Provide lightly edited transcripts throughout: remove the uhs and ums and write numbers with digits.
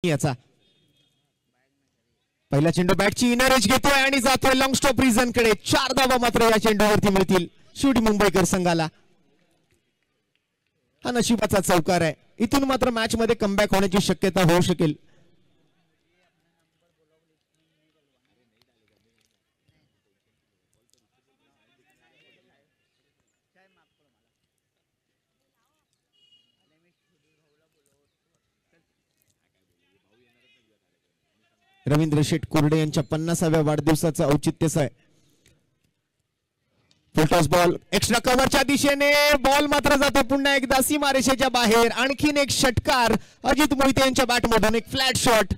याचा पहिला चेंडू बॅटची इनर एज घेतोय आणि जातोय लॉंग स्टॉप रिझन कडे. 4 धावा मात्र या चेंडूवरती मिळतील शिवडी मुंबईकर संघाला. हा नशिबाचा चौकार आहे. इथून मात्र मॅच मध्ये कमबॅक होण्याची शक्यता होऊ शकेल. रवींद्र शेठ कोरडे यांच्या 50व्या वाढदिवसाचं औचित्य आहे. फुलटॉस बॉल एक्स्ट्रा कव्हरच्या दिशेने बॉल मात्र जातो पुन्हा एकदा सीमारेषेच्या बाहेर. आणखीन एक षटकार अजित मोहिते यांच्या बॅटमधून एक फ्लॅट शॉट.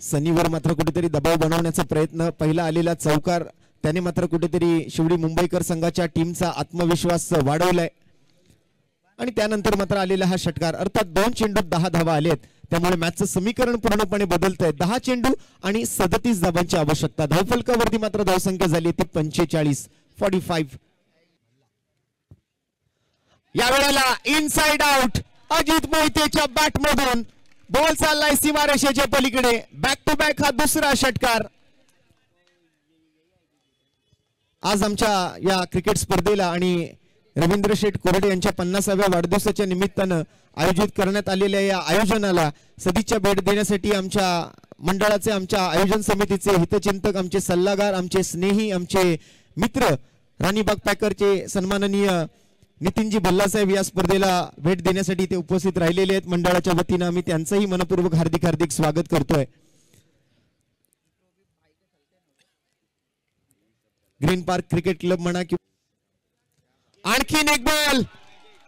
सनीवर मात्र कुठेतरी दबाव बनवण्याचा प्रयत्न. पहिला आलेला चौकार त्याने मात्र कुठेतरी शिवडी मुंबईकर संघाच्या टीमचा आत्मविश्वास वाढवलाय. आणि त्यानंतर मात्र आलेला हा षटकार. अर्थात 2 चेंडूत 10 धावा आलेत. त्यामुळे मॅचचं समीकरण पूर्णपणे बदलतंय. 10 चेंडू आणि 37 धावांची आवश्यकता. धावफलकावरती मात्र धावसंख्या झाली ती 45. या वेळेला इनसाइड आउट अजित मोहितेच्या बॅटमधून बॉल चाललाय सीमारेषेच्या पलीकडे. बॅक टू बॅक हा दुसरा षटकार. आज आमच्या या क्रिकेट स्पर्धेला आणि रवींद्र शेठ कोरडे यांच्या 50व्या वाढदिवसाच्या निमित्तानं आयोजित करण्यात आलेल्या या आयोजनाला सदिच्छा भेट देण्यासाठी आमच्या मंडळाचे, आमच्या आयोजन समितीचे हितचिंतक, आमचे सल्लागार, आमचे स्नेही, आमचे मित्र राणीबाग पॅकरचे सन्माननीय नितीनजी भल्लासाहेब या स्पर्धेला भेट देण्यासाठी ते उपस्थित राहिलेले आहेत. मंडळाच्या वतीनं आम्ही त्यांचंही मनपूर्वक हार्दिक स्वागत करतोय. ग्रीन पार्क क्रिकेट क्लब म्हणा की आणखीन एक बॉल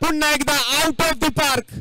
पुन्हा एकदा आउट ऑफ द पार्क.